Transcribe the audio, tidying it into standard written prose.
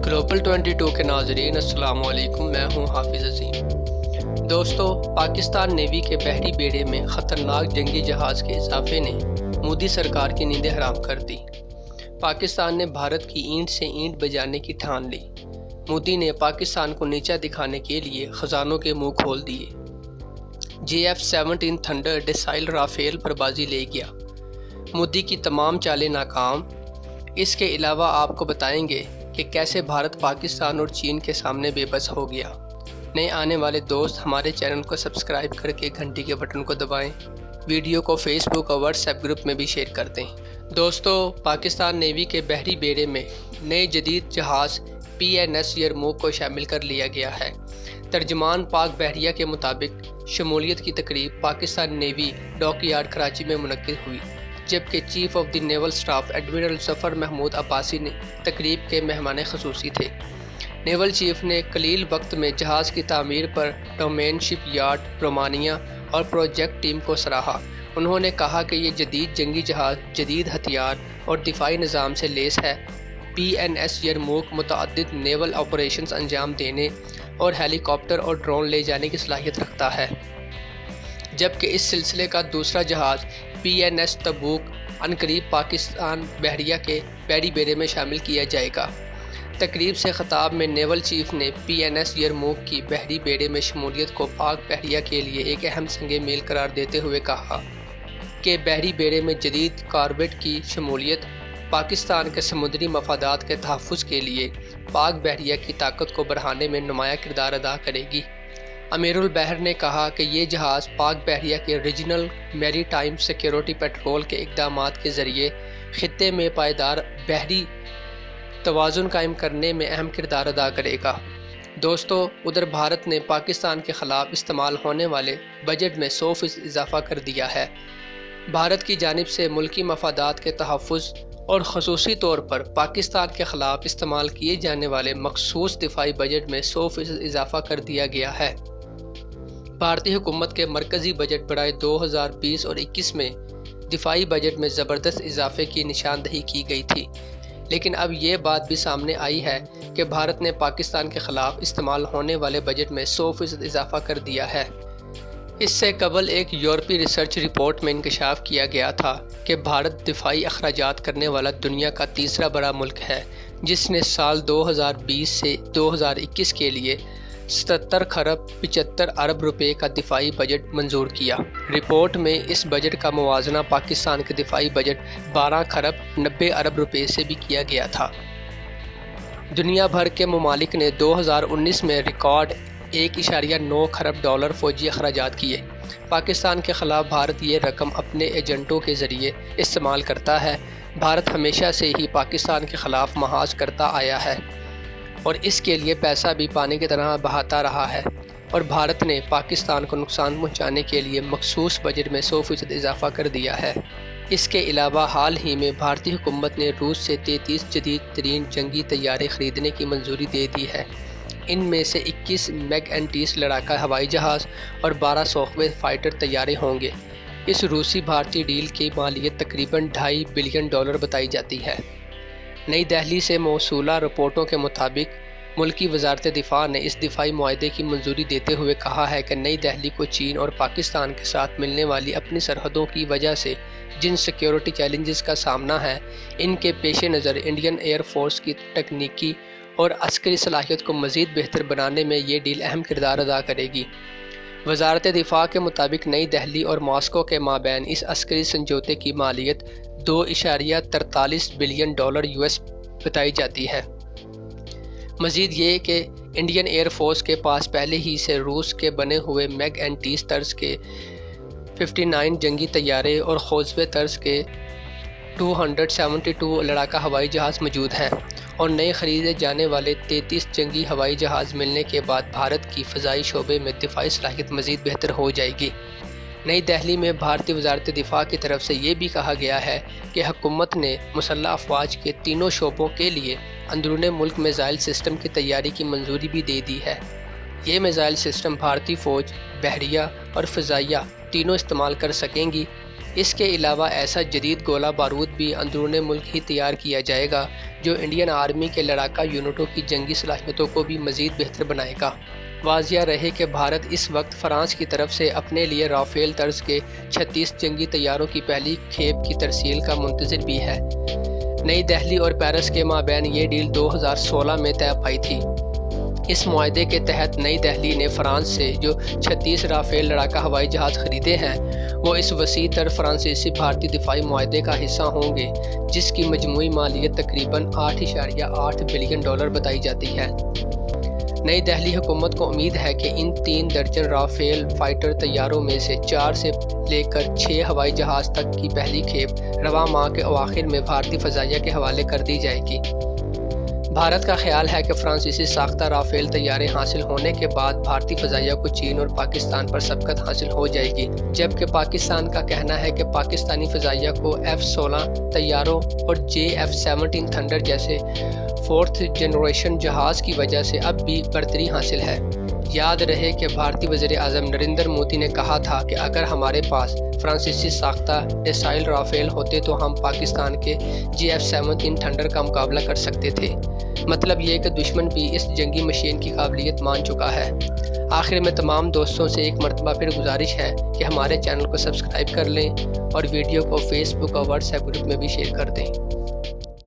Global 22 کے ناظرین السلام علیکم، میں ہوں حافظ عظیم۔ دوستو، پاکستان نیوی کے بحری بیڑے میں خطرناک جنگی جہاز کے اضافے نے مودی سرکار کی نیندیں حرام کر دی۔ پاکستان نے بھارت کی اینٹ سے اینٹ بجانے کی ٹھان لی۔ مودی نے پاکستان کو نیچا دکھانے کے لیے خزانوں کے منہ کھول دیے۔ JF-17 تھنڈر ڈیسائل رافیل پر بازی لے گیا۔ مودی کی تمام چالیں ناکام۔ اس کے علاوہ آپ کو بتائیں گے کہ کیسے بھارت پاکستان اور چین کے سامنے بے بس ہو گیا۔ نئے آنے والے دوست ہمارے چینل کو سبسکرائب کر کے گھنٹی کے بٹن کو دبائیں۔ ویڈیو کو فیس بک اور واٹس ایپ گروپ میں بھی شیئر کر دیں۔ دوستو، پاکستان نیوی کے بحری بیڑے میں نئے جدید جہاز PNS یرموک کو شامل کر لیا گیا ہے۔ ترجمان پاک بحریہ کے مطابق شمولیت کی تقریب Pakistan navy dockyard Karachi میں منعقد ہوئی، جبکہ chief of the naval staff admiral Zafar Mahmood Abbasi نے تقریب کے مہمان خصوصی تھے۔ نیول چیف نے قلیل وقت میں جہاز کی تعمیر پر ڈومین شپ یارڈ رومانیہ اور پروجیکٹ ٹیم کو سراہا۔ انہوں نے کہا کہ یہ جدید جنگی جہاز جدید ہتھیار اور دفاعی نظام سے لیس ہے۔ PNS یرموک متعدد نیول آپریشنز انجام دینے اور ہیلی کاپٹر اور ڈرون لے جانے کی صلاحیت رکھتا ہے، جبکہ اس سلسلے کا دوسرا جہاز PNS تبوک عنقریب پاکستان بحریہ کے بحری بیڑے میں شامل کیا جائے گا۔ تقریب سے خطاب میں نیول چیف نے PNS یرموک کی بحری بیڑے میں شمولیت کو پاک بحریہ کے لیے ایک اہم سنگ میل قرار دیتے ہوئے کہا کہ بحری بیڑے میں جدید کاربیٹ کی شمولیت پاکستان کے سمندری مفادات کے تحفظ کے لیے پاک بحریہ کی طاقت کو بڑھانے میں نمایاں کردار ادا کرے گی۔ امیر البحر نے کہا کہ یہ جہاز پاک بحریہ کے ریجنل میری ٹائم سیکیورٹی پیٹرول کے اقدامات کے ذریعے خطے میں پائیدار بحری توازن قائم کرنے میں اہم کردار ادا کرے گا۔ دوستو، ادھر بھارت نے پاکستان کے خلاف استعمال ہونے والے بجٹ میں 100% اضافہ کر دیا ہے۔ بھارت کی جانب سے ملکی مفادات کے تحفظ اور خصوصی طور پر پاکستان کے خلاف استعمال کیے جانے والے مخصوص دفاعی بجٹ میں 100% اضافہ کر دیا گیا ہے۔ بھارتی حکومت کے مرکزی بجٹ برائے 2020 اور 21 میں دفاعی بجٹ میں زبردست اضافے کی نشاندہی کی گئی تھی، لیکن اب یہ بات بھی سامنے آئی ہے کہ بھارت نے پاکستان کے خلاف استعمال ہونے والے بجٹ میں 100% اضافہ کر دیا ہے۔ اس سے قبل ایک یورپی ریسرچ رپورٹ میں انکشاف کیا گیا تھا کہ بھارت دفاعی اخراجات کرنے والا دنیا کا تیسرا بڑا ملک ہے، جس نے سال 2020 سے 2021 کے لیے 77 خرب 75 ارب روپے کا دفاعی بجٹ منظور کیا۔ رپورٹ میں اس بجٹ کا موازنہ پاکستان کے دفاعی بجٹ 12 خرب 90 ارب روپے سے بھی کیا گیا تھا۔ دنیا بھر کے ممالک نے 2019 میں ریکارڈ 1.9 خرب ڈالر فوجی اخراجات کیے۔ پاکستان کے خلاف بھارت یہ رقم اپنے ایجنٹوں کے ذریعے استعمال کرتا ہے۔ بھارت ہمیشہ سے ہی پاکستان کے خلاف محاذ کرتا آیا ہے اور اس کے لیے پیسہ بھی پانی کی طرح بہاتا رہا ہے، اور بھارت نے پاکستان کو نقصان پہنچانے کے لیے مخصوص بجٹ میں 100% اضافہ کر دیا ہے۔ اس کے علاوہ حال ہی میں بھارتی حکومت نے روس سے 33 جدید ترین جنگی طیارے خریدنے کی منظوری دے دی ہے۔ ان میں سے 21 MiG-29 لڑاکا ہوائی جہاز اور 12 سوخوے فائٹر طیارے ہوں گے۔ اس روسی بھارتی ڈیل کی مالیت تقریباً $2.5 بلین بتائی جاتی ہے۔ نئی دہلی سے موصولہ رپورٹوں کے مطابق ملکی وزارت دفاع نے اس دفاعی معاہدے کی منظوری دیتے ہوئے کہا ہے کہ نئی دہلی کو چین اور پاکستان کے ساتھ ملنے والی اپنی سرحدوں کی وجہ سے جن سیکیورٹی چیلنجز کا سامنا ہے، ان کے پیش نظر انڈین ایئر فورس کی تکنیکی اور عسکری صلاحیت کو مزید بہتر بنانے میں یہ ڈیل اہم کردار ادا کرے گی۔ وزارت دفاع کے مطابق نئی دہلی اور ماسکو کے مابین اس عسکری سمجھوتے کی مالیت $2.43 بلین بتائی جاتی ہے۔ مزید یہ کہ انڈین ایئر فورس کے پاس پہلے ہی سے روس کے بنے ہوئے MiG-29 طرز کے 59 جنگی طیارے اور خوذوے طرز کے 272 لڑاکا ہوائی جہاز موجود ہیں، اور نئے خریدے جانے والے 33 جنگی ہوائی جہاز ملنے کے بعد بھارت کی فضائی شعبے میں دفاعی صلاحیت مزید بہتر ہو جائے گی۔ نئی دہلی میں بھارتی وزارت دفاع کی طرف سے یہ بھی کہا گیا ہے کہ حکومت نے مسلح افواج کے تینوں شعبوں کے لیے اندرون ملک میزائل سسٹم کی تیاری کی منظوری بھی دے دی ہے۔ یہ میزائل سسٹم بھارتی فوج، بحریہ اور فضائیہ تینوں استعمال کر سکیں گی۔ اس کے علاوہ ایسا جدید گولہ بارود بھی اندرون ملک ہی تیار کیا جائے گا جو انڈین آرمی کے لڑاکا یونٹوں کی جنگی صلاحیتوں کو بھی مزید بہتر بنائے گا۔ واضح رہے کہ بھارت اس وقت فرانس کی طرف سے اپنے لیے رافیل طرز کے 36 جنگی طیاروں کی پہلی کھیپ کی ترسیل کا منتظر بھی ہے۔ نئی دہلی اور پیرس کے مابین یہ ڈیل 2016 میں طے پائی تھی۔ اس معاہدے کے تحت نئی دہلی نے فرانس سے جو 36 رافیل لڑاکا ہوائی جہاز خریدے ہیں وہ اس وسیع تر فرانسیسی بھارتی دفاعی معاہدے کا حصہ ہوں گے، جس کی مجموعی مالیت تقریباً $8.8 بلین بتائی جاتی ہے۔ نئی دہلی حکومت کو امید ہے کہ ان 3 درجن رافیل فائٹر طیاروں میں سے 4 سے لے کر 6 ہوائی جہاز تک کی پہلی کھیپ رواں ماہ کے اواخر میں بھارتی فضائیہ کے حوالے کر دی جائے گی۔ بھارت کا خیال ہے کہ فرانسیسی ساختہ رافیل طیارے حاصل ہونے کے بعد بھارتی فضائیہ کو چین اور پاکستان پر سبقت حاصل ہو جائے گی، جبکہ پاکستان کا کہنا ہے کہ پاکستانی فضائیہ کو F-16 طیاروں اور JF-17 تھنڈر جیسے 4th جنریشن جہاز کی وجہ سے اب بھی برتری حاصل ہے۔ یاد رہے کہ بھارتی وزیر اعظم نریندر مودی نے کہا تھا کہ اگر ہمارے پاس فرانسیسی ساختہ ڈیسائل رافیل ہوتے تو ہم پاکستان کے JF-17 تھنڈر کا مقابلہ کر سکتے تھے۔ مطلب یہ کہ دشمن بھی اس جنگی مشین کی قابلیت مان چکا ہے۔ آخر میں تمام دوستوں سے ایک مرتبہ پھر گزارش ہے کہ ہمارے چینل کو سبسکرائب کر لیں اور ویڈیو کو فیس بک اور واٹس ایپ گروپ میں بھی شیئر کر دیں۔